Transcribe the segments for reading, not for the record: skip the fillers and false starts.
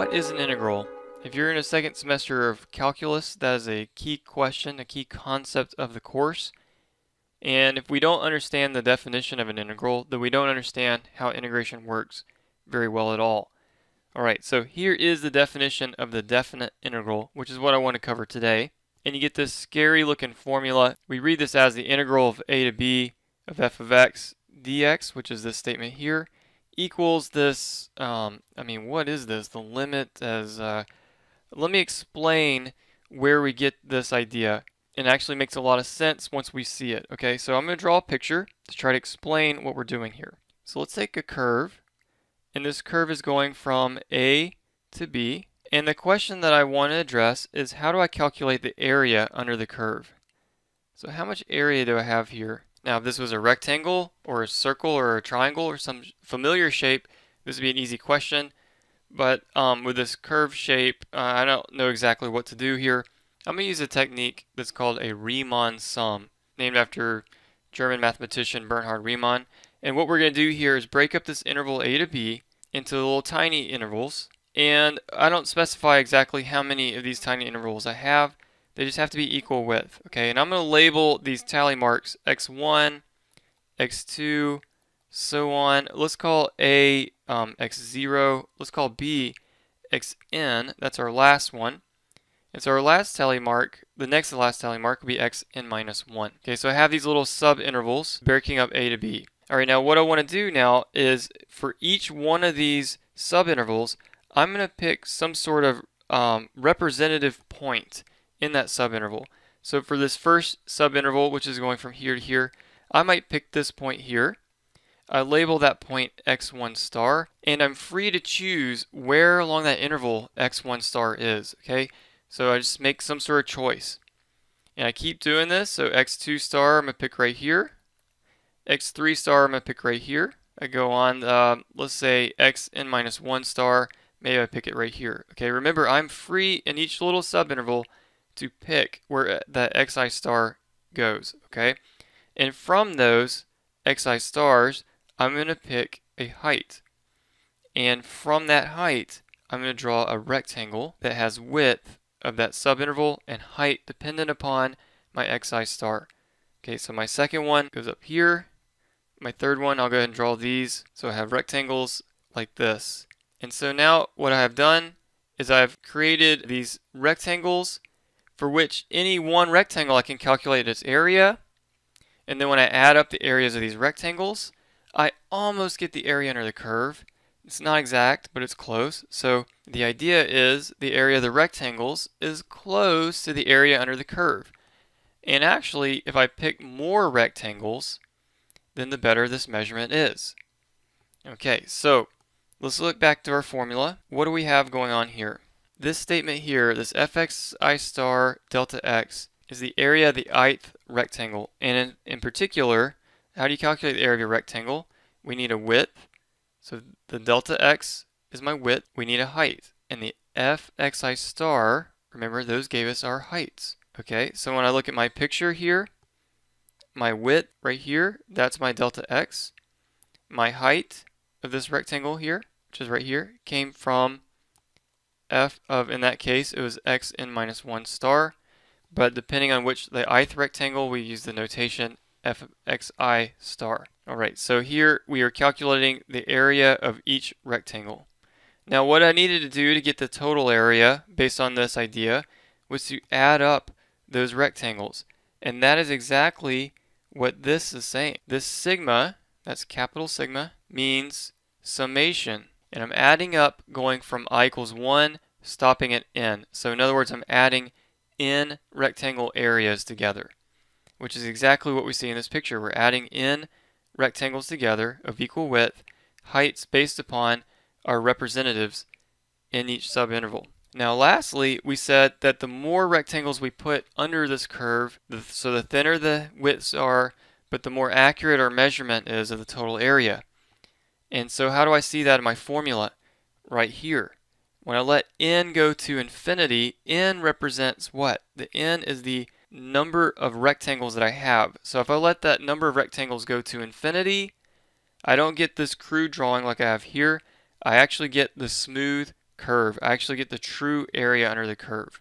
What is an integral? If you're in a second semester of calculus, that is a key question, a key concept of the course. And if we don't understand the definition of an integral, then we don't understand how integration works very well at all. Alright, so here is the definition of the definite integral, which is what I want to cover today. And you get this scary looking formula. We read this as the integral of a to b of f of x dx, which is this statement here, equals this, what is this? The limit as, let me explain where we get this idea. It actually makes a lot of sense once we see it. Okay, so I'm going to draw a picture to try to explain what we're doing here. So let's take a curve, and this curve is going from A to B. And the question that I want to address is, how do I calculate the area under the curve? So how much area do I have here? Now, if this was a rectangle or a circle or a triangle or some familiar shape, this would be an easy question. But with this curved shape, I don't know exactly what to do here. I'm going to use a technique that's called a Riemann sum, named after German mathematician Bernhard Riemann. And what we're going to do here is break up this interval a to b into little tiny intervals. And I don't specify exactly how many of these tiny intervals I have. They just have to be equal width. Okay, and I'm going to label these tally marks x1, x2, so on. Let's call A x0. Let's call B xn. That's our last one. And so our last tally mark, the next to last tally mark, will be xn minus 1. Okay, so I have these little sub-intervals breaking up A to B. All right, now what I want to do now is for each one of these sub-intervals, I'm going to pick some sort of representative point in that sub-interval. So for this first sub-interval, which is going from here to here, I might pick this point here. I label that point x1 star, and I'm free to choose where along that interval x1 star is. Okay, so I just make some sort of choice. And I keep doing this, so x2 star I'm going to pick right here. x3 star I'm going to pick right here. I go on, let's say xn minus 1 star, maybe I pick it right here. Okay, remember I'm free in each little subinterval to pick where that xi star goes. Okay, and from those xi stars, I'm going to pick a height. And from that height, I'm going to draw a rectangle that has width of that subinterval and height dependent upon my xi star. Okay, so my second one goes up here. My third one, I'll go ahead and draw these. So I have rectangles like this. And so now what I have done is I've created these rectangles for which any one rectangle I can calculate its area. And then when I add up the areas of these rectangles, I almost get the area under the curve. It's not exact, but it's close. So the idea is the area of the rectangles is close to the area under the curve. And actually, if I pick more rectangles, then the better this measurement is. Okay, so let's look back to our formula. What do we have going on here? This statement here, this fxi star delta x, is the area of the ith rectangle. And in particular, how do you calculate the area of your rectangle? We need a width. So the delta x is my width. We need a height. And the fxi star, remember those gave us our heights. Okay, so when I look at my picture here, my width right here, that's my delta x. My height of this rectangle here, which is right here, came from f of, in that case, it was xn minus 1 star. But depending on which the ith rectangle, we use the notation f of xi star. Alright, so here we are calculating the area of each rectangle. Now what I needed to do to get the total area based on this idea was to add up those rectangles. And that is exactly what this is saying. This sigma, that's capital sigma, means summation. And I'm adding up going from I equals 1, stopping at n. So in other words, I'm adding n rectangle areas together, which is exactly what we see in this picture. We're adding n rectangles together of equal width, heights based upon our representatives in each subinterval. Now lastly, we said that the more rectangles we put under this curve, so the thinner the widths are, but the more accurate our measurement is of the total area. And so how do I see that in my formula? Right here. When I let n go to infinity, n represents what? The n is the number of rectangles that I have. So if I let that number of rectangles go to infinity, I don't get this crude drawing like I have here. I actually get the smooth curve. I actually get the true area under the curve.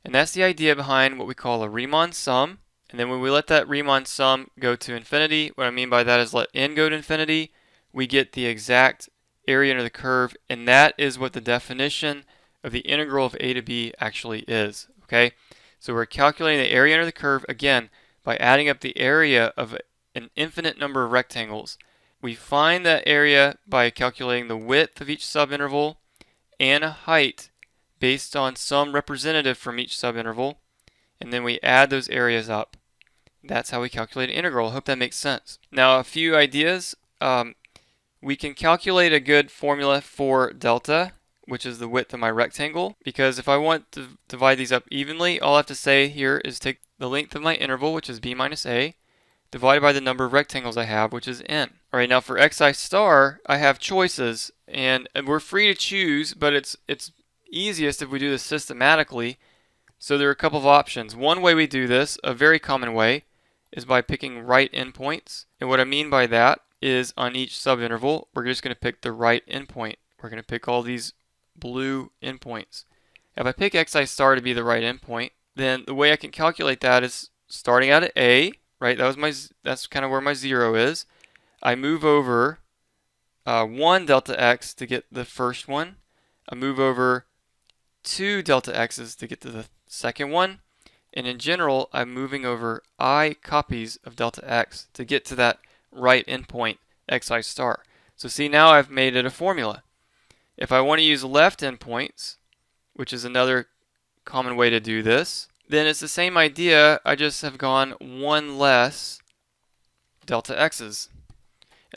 And that's the idea behind what we call a Riemann sum. And then when we let that Riemann sum go to infinity, what I mean by that is let n go to infinity, we get the exact area under the curve, and that is what the definition of the integral of a to b actually is. Okay, so we're calculating the area under the curve again by adding up the area of an infinite number of rectangles. We find that area by calculating the width of each subinterval and a height based on some representative from each subinterval, and then we add those areas up. That's how we calculate an integral. I hope that makes sense. Now, a few ideas. We can calculate a good formula for delta, which is the width of my rectangle, because if I want to divide these up evenly, all I have to say here is take the length of my interval, which is b minus a, divided by the number of rectangles I have, which is n. All right, now for xi star, I have choices, and we're free to choose, but it's easiest if we do this systematically. So there are a couple of options. One way we do this, a very common way, is by picking right endpoints. And what I mean by that is on each subinterval, we're just going to pick the right endpoint. We're going to pick all these blue endpoints. If I pick xi star to be the right endpoint, then the way I can calculate that is starting out at a, right? That's kind of where my 0 is. I move over 1 delta x to get the first one. I move over 2 delta x's to get to the second one. And in general, I'm moving over I copies of delta x to get to that right endpoint, xi star. So see, now I've made it a formula. If I want to use left endpoints, which is another common way to do this, then it's the same idea. I just have gone 1 less delta x's.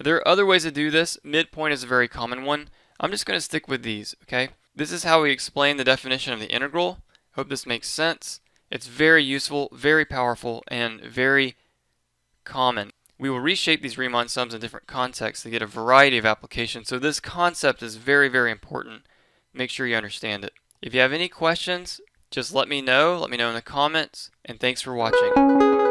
There are other ways to do this. Midpoint is a very common one. I'm just going to stick with these, okay? This is how we explain the definition of the integral. Hope this makes sense. It's very useful, very powerful, and very common. We will reshape these Riemann sums in different contexts to get a variety of applications. So this concept is very, very important. Make sure you understand it. If you have any questions, just let me know. Let me know in the comments, and thanks for watching.